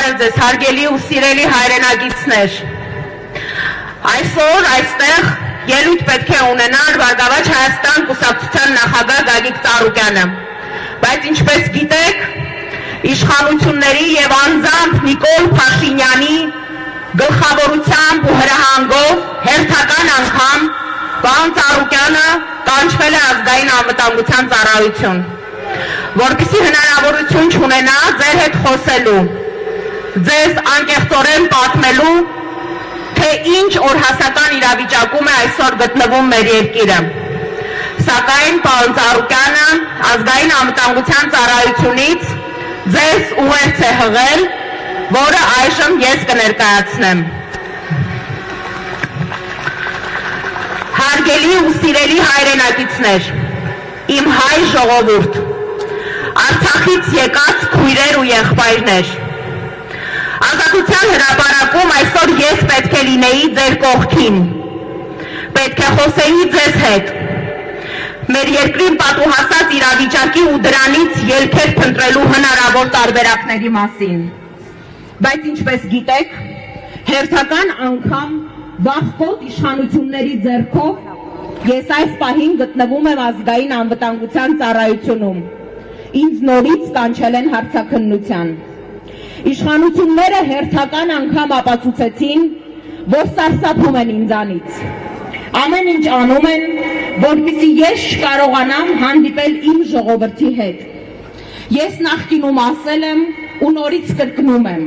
Բարև ձեզ, հարգելի ու սիրելի հայրենակիցներ։ Այսօր այստեղ ելույթ պետք է ունենար Բարգավաճ Հայաստան կուսակցության նախագահ Գագիկ Ծառուկյանը, բայց ինչպես գիտեք, իշխանությունների եւ անձամբ Նիկոլ Փաշինյանի գլխավորությամբ ու հրահանգով հերթական անգամ պարոն Ծառուկյանը կանչվել է ազգային անվտանգության ծառայություն, որպեսզի հնարավորություն չունենա ձեր հետ խոսելու, ձեզ անկեղծորեն պատմելու, թե ինչ օրհասական իրավիճակում է այսօր գտնվում մեր երկիրը։ Սակայն պարոն Ծառուկյանը ազգային անվտանգության ծառայությունից ձեզ ուղերձ է հղել, որը այժմ ես կներկայացնեմ։ Հարգելի ու սիրելի հայրենակիցներ, իմ հայ ժողովուրդ, Արցախից եկած քույրեր ու եղբայրներ, Ազատության հրապարակում այսօր ես պետք է լինեի ձեր կողքին, պետք է խոսեի ձեզ հետ, մեր երկրին պատուհասած իրավիճակի ու դրանից ելքեր փնտրելու հնարավոր տարբերակների մասին, բայց ինչպես գիտեք, հերթական անգամ վախկոտ իշխանությունների ձեռքով ես այս պահին գտնվում եմ ազգային անվտանգության ծառայությունում, ինձ նորից կանչել են հարցաքննության։ Իշխանությունները հերթական անգամ ապացուցեցին, որ սարսափում են ինձանից։ Ամեն ինչ անում են, որպեսզի ես չկարողանամ հանդիպել իմ ժողովրդի հետ։ Ես նախկինում ասել եմ ու նորից կրկնում եմ.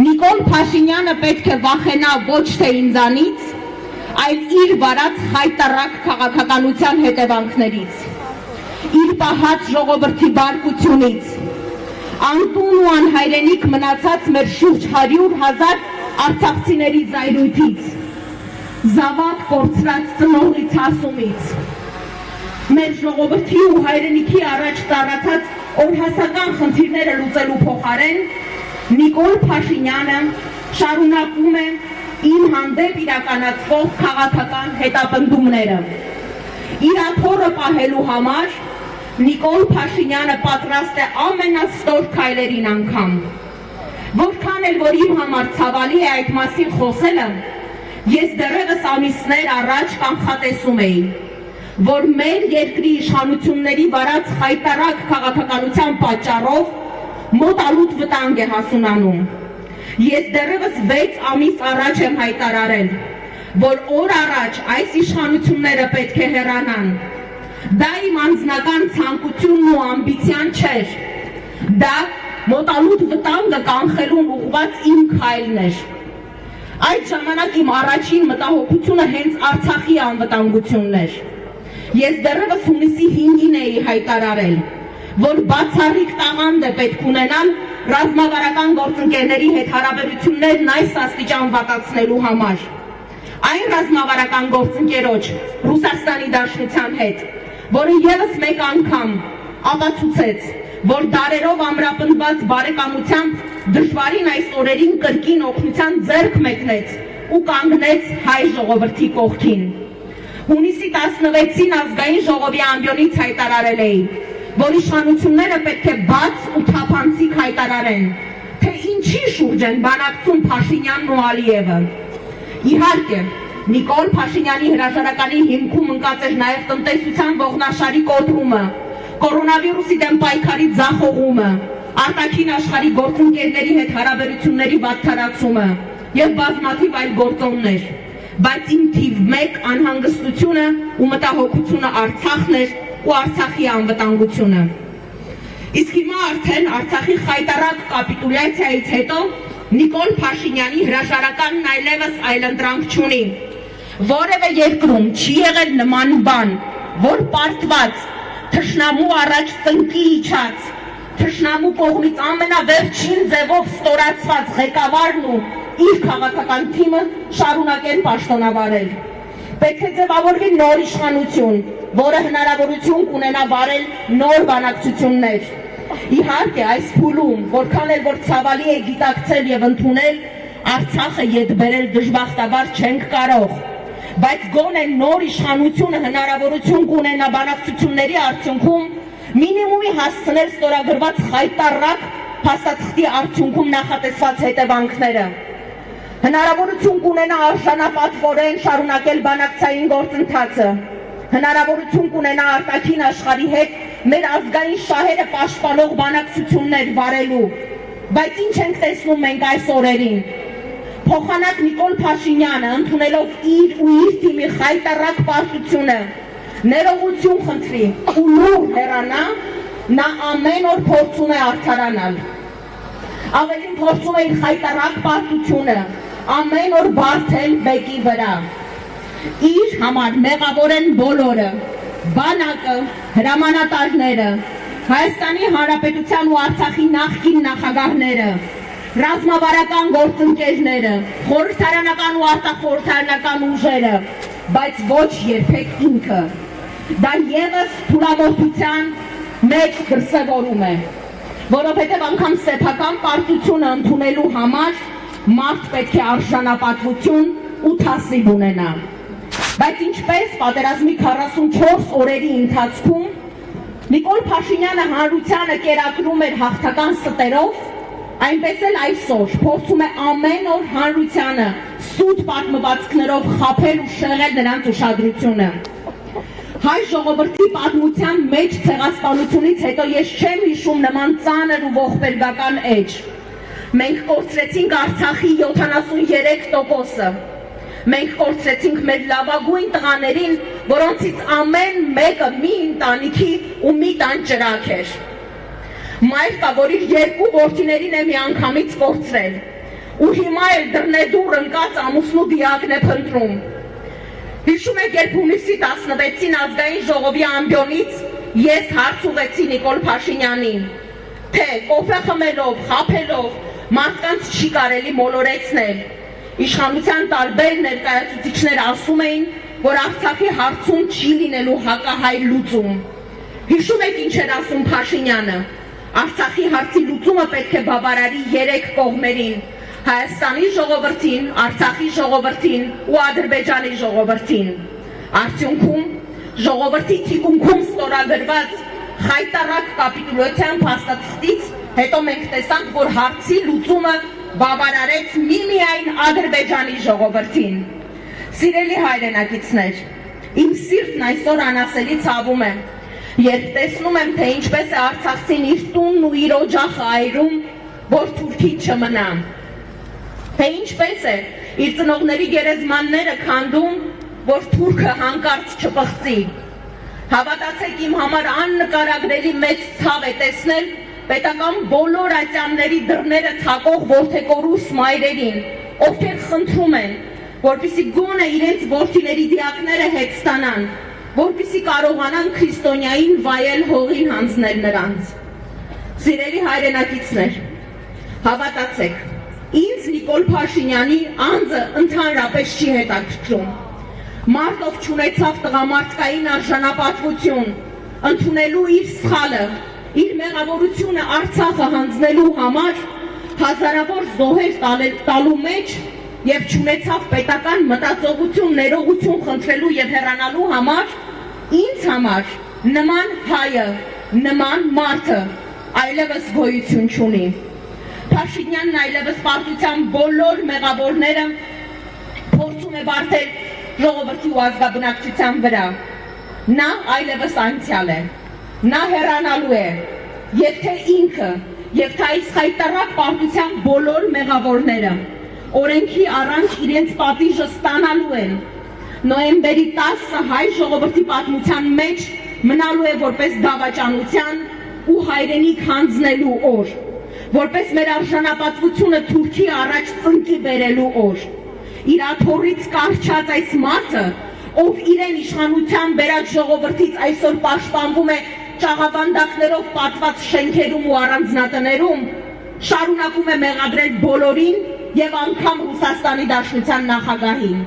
Նիկոլ Փաշինյանը պետք է վախենա ոչ թե ինձանից, այլ իր վարած խայտառակ քաղաքականության հետևանքներից, իր պահած ժողովրդի բարկությունից, անտուն ու անհայրենիք մնացած մեր շուրջ 100,000 արցախցիների զայրույթից, զավակ կորցրած ծնողից հասումից, մեր ժողովրդի ու հայրենիքի առաջ ծառացած օրհասական խնդիրները լուծելու փոխարեն Նիկոլ Փաշինյանը շարունակում է իմ հանդեպ իրականացվող քաղաքական հետապնդումները։ Իր աթոռը պահելու համար Նիկոլ Փաշինյանը պատրաստ է ամենաստոր քայլերին անգամ։ Որքան էլ որ իմ համար ցավալի է այդ մասին խոսելը, ես դեռևս ամիսներ առաջ կանխատեսում էի, որ մեր երկրի իշխանությունների վարած խայտառակ քաղաքականության պատճառով մոտալուտ վտանգ է հասունանում։ Ես դեռևս 6 ամիս առաջ եմ հայտարարել, որ օր առաջ այս իշխանությունները պետք է հեռանան։ Դա իմ անձնական ցանկությունն ու ամբիցիան չէր, դա մոտալուտ վտանգը կանխելուն ուղղված իմ քայլն էր։ Այդ ժամանակ իմ առաջին մտահոգությունը հենց Արցախի անվտանգությունն էր։ Ես դեռևս հունիսի 5-ին էի հայտարարել, որ բացառիկ տաղանդ է պետք ունենալ ռազմավարական գործընկերների հետ հարաբերություններն այս աստիճան վատացնելու համար։ Այն ռազմավարական գործընկերոջ Ռուսաստանի Դաշնության հետ, որը ևս մեկ անգամ ապացուցեց, որ դարերով ամրապնդված բարեկամությամբ դժվարին այս օրերին կրկին օգնության ձեռք մեկնեց ու կանգնեց հայ ժողովրդի կողքին։ Հունիսի 16-ին ազգային ժողովի ամբիոնից հայտարարել էի, որ իշխանությունները պետք է բաց ու թափանցիկ հայտարարեն, թե ինչի շուրջ են բանակցում Փաշինյանն ու Ալիևը։ Իհարկե, Նիկոլ Փաշինյանի հրաժարականի հիմքում ընկած էր նաև տնտեսության ողնաշարի կոտրումը, կորոնավիրուսի դեմ պայքարի ձախողումը, արտաքին աշխարհի գործընկերների հետ հարաբերությունների վատթարացումը եւ բազմաթիվ այլ գործոններ, բայց իմ թիվ 1 անհանգստությունը ու մտահոգությունը Արցախն էր ու Արցախի անվտանգությունը։ Իսկ հիմա արդեն Արցախի խայտառակ կապիտուլյացիայից հետո Նիկոլ Փաշինյանի հրաժարականն այլևս այլընտրանք չունի։ Որևէ երկրում չի եղել նման բան, որ պարտված, թշնամու առաջ ծնկի իջած, թշնամու կողմից ամենավերջին ձևով ստորացված ղեկավարն ու իր քաղաքական թիմը շարունակեն պաշտոնավարել։ Պետք է ձևավորվի նոր իշխանություն, որը հնարավորություն կունենա վարել նոր բանակցություններ։ Իհարկե, այս փուլում, որքան էլ որ ցավալի է գիտակցել եւ ընդունել, Արցախը ետ բերել դժբախտաբար չենք կարող, բայց գոնե նոր իշխանությունը հնարավորություն կունենա բանակցությունների արդյունքում մինիմումի հասցնել ստորագրված խայտառակ փաստաթղթի արդյունքում նախատեսված հետևանքները։ Հնարավորություն կունենա արժանապատվորեն շարունակել բանակցային գործընթացը, հնարավորություն կունենա արտաքին աշխարհի հետ մեր ազգային շահերը պաշտպանող բանակցություններ վարելու, բայց ինչ ենք տեսնում մենք այս օրերին։ Փոխանակ Նիկոլ Փաշինյանը ընդունելով իր ու իր թիմի խայտառակ պարտությունը, ներողություն խնդրի ու լուր հեռանա, նա ամեն օր փորձում է արդարանալ։ Ավելին փորձում է իր խայտառակ պարտությունը ամեն օր բարթել բեկի վրա։ Իր համար մեղավոր են բոլորը, բանակը, հրամանատարները, Հայաստանի Հանրապետության ու Արցախի նախկին նախագահները, ռազմավարական գործընկերները, խորհրդարանական ու արտախորհրդարանական ուժերը, բայց ոչ երբեք ինքը։ Դա ևս թուլամորթության մեծ դրսևորում է, որովհետև անգամ սեփական պարտությունը ընդունելու համար մարդ պետք է արժանապատվություն ու թասիբ ունենա։ Բայց ինչպես պատերազմի 44 օրերի ընթացքում Նիկոլ Փաշինյանը հանրությանը կերակրում էր հաղթական ստերով, այնպես էլ այսօր փորձում է ամեն օր հանրությանը սուտ պատմվածքներով խաբել ու շեղել նրանց ուշադրությունը։ Հայ ժողովրդի պատմության մեջ ցեղասպանությունից հետո ես չեմ հիշում նման ծանր ու ողբերգական էջ։ Մենք կորցրեցինք Արցախի 73%-ը։ Մենք կորցրեցինք մեր լավագույն տղաներին, որոնցից ամեն մեկը մի ընտանիքի ու մի տան ճրագ էր։ Մայր կա, որ իր երկու որդիներին է միանգամից կորցրել, ու հիմա էլ դռնեդուռ ընկած ամուսնու դիակն է փնտրում։ Հիշում եք, երբ հունիսի 16-ին ազգային ժողովի ամբիոնից ես հարց ուղղեցի Նիկոլ Փաշինյանին, թե կոֆե խմելով, խաբելով մարդկանց չի կարելի մոլորեցնել։ Իշխանության տարբեր ներկայացուցիչներ ասում էին, որ Արցախի հարցում չի լինելու հակահայ լուծում։ Հիշում եք ինչ էր ասում Փաշինյանը։ Արցախի հարցի լուծումը պետք է բավարարի 3 կողմերին՝ Հայաստանի ժողովրդին, Արցախի ժողովրդին ու Ադրբեջանի ժողովրդին։ Արդյունքում ժողովրդի թիկունքում ստորագրված խայտառակ կապիտուլյացիան փաստաթղթից հետո մենք տեսանք, որ հարցի լուծումը բավարարեց միմիայն Ադրբեջանի ժողովրդին։ Սիրելի հայրենակիցներ, իմ սիրտն այսօր անասելի ցավում է, երբ տեսնում եմ, թե ինչպես է արցախցին իր տունն ու իր օջախը այրում, որ թուրքի չմնա, թե ինչպես է իր ծնողների գերեզմանները քանդում, որ թուրքը հանկարծ չպղծի։ Հավատացեք, իմ համար աննկարագրելի մեծ ցավ է տեսնել պետական բոլոր ատյանների դռները թակող որդեկորուս մայրերին, ովքեր խնդրում են, որպեսզի գոնե իրենց որդիների դիակները հետ ստանան, որպեսզի կարողանան քրիստոնյային վայել հողին հանձնել նրանց։ Սիրելի հայրենակիցներ, հավատացեք, ինձ Նիկոլ Փաշինյանի անձը ընդհանրապես չի հետաքրքրում։ Մարդ, ով չունեցավ տղամարդկային արժանապատվություն, ընդունելու իր սխալը, իր մեղավորությունը Արցախը հանձնելու համար հազարավոր զոհեր տալու մեջ եւ չունեցավ պետական մտածողություն, ներողություն խնդրելու եւ հեռանալու համար, ինձ համար նման հայը, նման մարդը այլևս գոյություն չունի։ Փաշինյանն այլևս պարտության բոլոր մեղավորները փորձում է բարթել ժողովրդի ու ազգաբնակչության վրա։ Նա այլևս անցյալ է։ Նա հեռանալու է, եւ թե ինքը, եւ թե այս խայտառակ պարտության բոլոր մեղավորները օրենքի առանց իրենց պատիժը ստանալու են։ Նոյեմբերի 10-ը հայ ժողովրդի պատմության մեջ մնալու է որպես դավաճանության ու հայրենիք հանձնելու օր, որպես մեր արժանապատվությունը Թուրքի առաջ ծնկի բերելու օր։ Իր աթոռից կառչած այս մարդը, ով իրեն իշխանության բերած ժողովրդից այսօր պաշտպանվում է ճաղավանդակներով պատված շենքերում ու առանձնատներում, շարունակում է մեղադրել բոլորին եւ անգամ Ռուսաստանի Դաշնության նախագահին,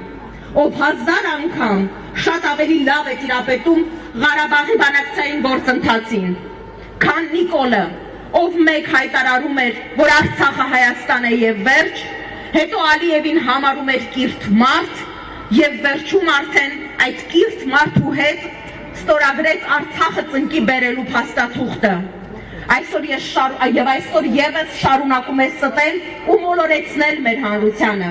ով 1000 անգամ շատ ավելի լավ է տիրապետում Ղարաբաղի բանակցային գործընթացին, քան Նիկոլը, ով մեկ հայտարարում էր, որ Արցախը Հայաստան է եւ վերջ, հետո Ալիևին համարում էր կիրթ մարդ եւ վերջում արդեն այդ կիրթ մարդու հետ ստորագրեց Արցախը ծնկի բերելու փաստաթուղթը։ Այսօր եւս շարունակում է ստել ու մոլորեցնել մեր հանրությանը։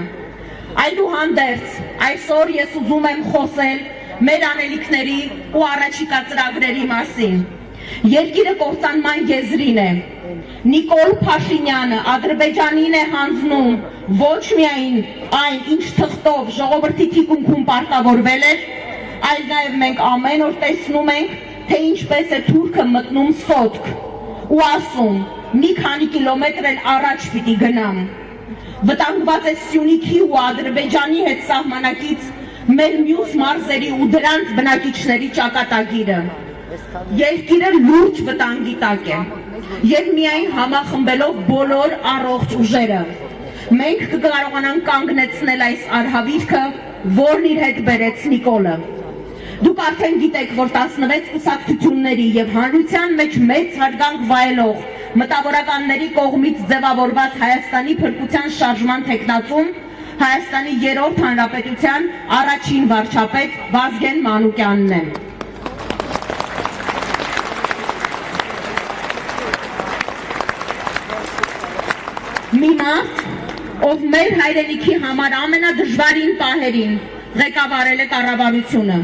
Այդուհանդերձ, այսօր ես ուզում եմ խոսել մեր անելիքների ու առաջիկա ծրագրերի մասին։ Երկիրը կործանման եզրին է։ Նիկոլ Փաշինյանը Ադրբեջանին է հանձնում ոչ միայն այն, ինչ թղթով ժողովրդի թիկունքում պարտավորվել էր, այլ նաև մենք ամեն օր տեսնում ենք, թե ինչպես է թուրքը մտնում սոտք ու ասում, մի քանի կիլոմետր էլ առաջ պիտի գնամ։ Վտանգված է Սյունիքի ու Ադրբեջանի հետ սահմանակից մեր մյուս մարզերի ու դրանց բնակիչների ճակատագիրը։ Երկիրը լուրջ վտանգի տակ է, եւ միայն համախմբելով բոլոր առողջ ուժերը մենք կկարողանանք կանգնեցնել այս արհավիրքը, որն իր հետ բերեց Նիկոլը։ Դուք արդեն գիտեք, որ 16 կուսակցությունների եւ հանրության մեջ մեծ հարգանք վայելող մտավորականների կողմից ձևավորված Հայաստանի փրկության շարժման թեկնածուն Հայաստանի 3-րդ հանրապետության առաջին վարչապետ Վազգեն Մանուկյանն է։ Մի մարդ, ով մեր հայրենիքի համար ամենադժվարին պահերին ղեկավարել է կառավարությունը,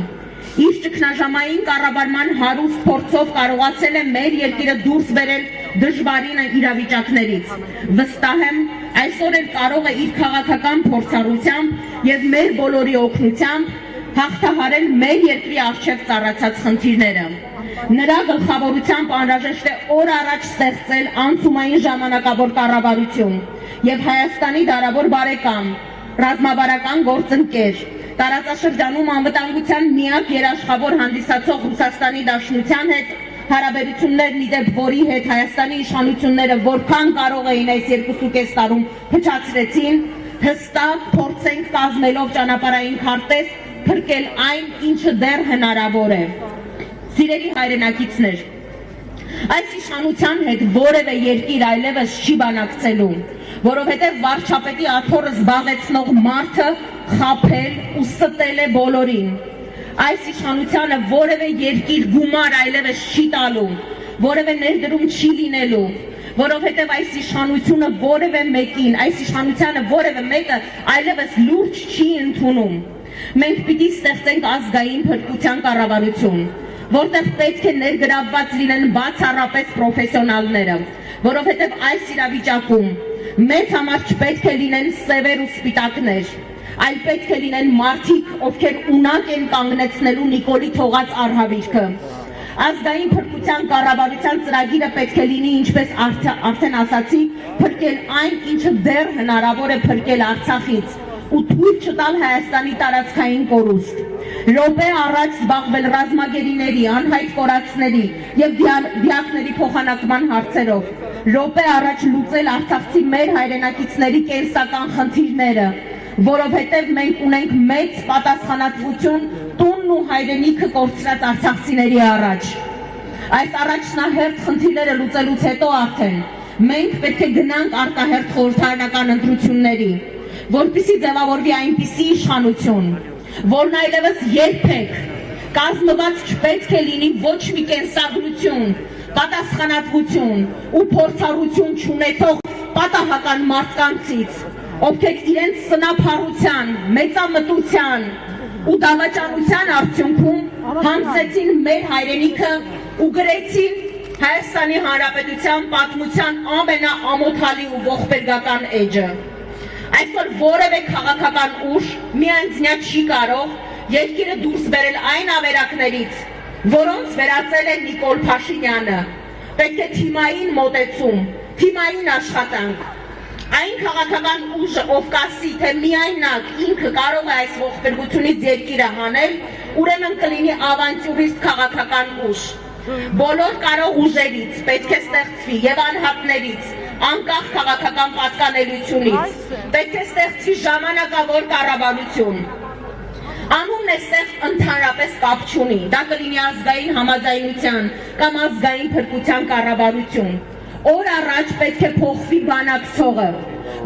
իր ճգնաժամային կառավարման հարուստ փորձով կարողացել է մեր երկիրը դուրս բերել դժվարին իրավիճակներից։ Վստահ եմ, այսօր էլ կարող է իր քաղաքական փորձառությամբ եւ մեր բոլորի օգնությամբ հաղթահարել մեր երկրի առջև ծառացած խնդիրները։ Նրա գլխավորությամբ անհրաժեշտ է օր առաջ ստեղծել անցումային ժամանակավոր կառավարություն եւ Հայաստանի դարավոր բարեկամ, ռազմավարական գործընկեր, տարածաշրջանում անվտանգության միակ երաշխավոր հանդիսացող Ռուսաստանի Դաշնության հետ հարաբերություններն իդեպ որի հետ Հայաստանի իշխանությունները որքան կարող էին այս 2.5 տարում փչացրեցին, հստակ փորձենք կազմելով ճանապարհային քարտեզ փրկել այն, ինչը դեռ հնարավոր է։ Սիրելի հայրենակիցներ, այս իշխանության հետ որևէ երկիր այլևս չի բանակցելու, որովհետև վարչապետի աթոռը զբաղեցնող մարդը խաբել ու ստել է բոլորին։ Այս իշխանությանը որևէ երկիր գումար այլևս չի տալու, որևէ ներդրում չի լինելու, որովհետև այս իշխանությունը որևէ մեկին, այս իշխանությանը որևէ մեկը այլևս լուրջ չի ընդունում։ Մենք պիտի ստեղծենք ազգային փրկության կառավարություն, որտեղ պետք է ներգրավված լինեն բացառապես պրոֆեսիոնալները, որովհետև այս իրավիճակում մեզ համար չպետք է լինեն սևեր ու սպիտակներ, այլ պետք է լինեն մարդիկ, ովքեր ունակ են կանգնեցնելու Նիկոլի թողած արհավիրքը։ Ազգային փրկության կառավարության ծրագիրը պետք է լինի, ինչպես արդեն ասացի, փրկել այն, ինչը դեռ հնարավոր է փրկել Արցախից ու թույլ չտալ Հայաստանի տարածքային կորուստ։ Րոպե առաջ զբաղվել ռազմագերիների, անհայտ կորածների եւ դիակների փոխանակման հարցերով։ Րոպե առաջ լուծել արցախցի մեր հայրենակիցների կենսական խնդիրները, որովհետեւ մենք ունենք մեծ պատասխանատվություն տունն ու հայրենիքը կորցրած արցախցիների առաջ։ Այս առաջնահերթ խնդիրները լուծելուց հետո արդեն մենք պետք է գնանք արտահերթ խորհրդարանական ընտրությունների, որպեսզի ձևավորվի այնպիսի իշխանություն, որն այլևս երբեք կազմված չպետք է լինի ոչ մի կենսագրություն, պատասխանատվություն ու փորձառություն չունեցող պատահական մարդկանցից, ովքեր իրենց սնափառության, մեծամտության ու դավաճանության արդյունքում հանձնեցին մեր հայրենիքը ու գրեցին Հայաստանի Հանրապետության պատմության ամենաամոթալի ու ողբերգական էջը։ Այսօր որևէ քաղաքական ուժ միանձնյա չի կարող երկիրը դուրս բերել այն ավերակներից, որոնց վերածել է Նիկոլ Փաշինյանը։ Պետք է թիմային մոտեցում, թիմային աշխատանք։ Այն քաղաքական ուժը, ով կասի, թե միայնակ ինքը կարող է այս ողբերգությունից երկիրը հանել, ուրեմն կլինի ավանտյուրիստ քաղաքական ուժ։ Բոլոր կարող ուժերից պետք է ստեղծվի եւ անհատներից, անկախ քաղաքական պատկանելությունից, պետք է ստեղծվի ժամանակավոր կառավարություն։ Անունն էստեղ ընդհանրապես կապ չունի, դա կլինի ազգային համաձայնության կամ ազգային փրկության կառավարություն։ Օր առաջ պետք է փոխվի բանակցողը,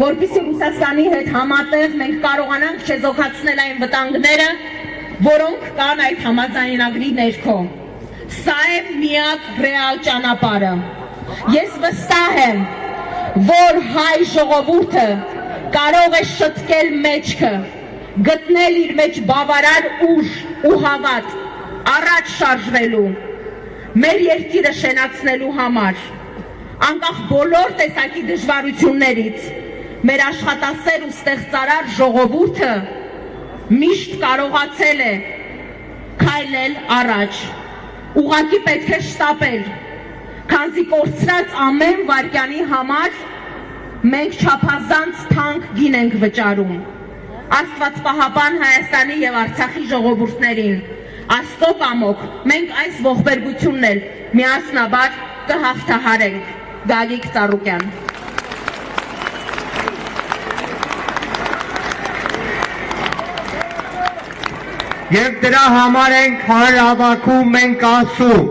որպեսզի Ռուսաստանի հետ համատեղ մենք կարողանանք չեզոքացնել այն վտանգները, որոնք կան այդ համաձայնագրի ներքո։ Սա է միակ ռեալ ճանապարհը։ Ես վստահ եմ, որ հայ ժողովուրդը կարող է շտկել մեջքը, գտնել իր մեջ բավարար ուժ ու հավատ, առաջ շարժվելու, մեր երկիրը շենացնելու համար, անկախ բոլոր տեսակի դժվարություններից, մեր աշխատասեր ու ստեղծարար ժողովուրդը միշտ կարողացել է քայլել առաջ, ուղղակի պետք է շտապել, քանզի կորցրած ամեն վայրկյանի համար մենք չափազանց թանկ գին ենք վճարում։ Աստված պահապան Հայաստանի եւ Արցախի ժողովուրդներին, Աստծո կամոք մենք այս ողբերգությունն էլ միասնաբար կհաղթահարենք։ Գագիկ Ծառուկյան։ Եվ դրա համար ենք հանրահավաքում մենք ասում՝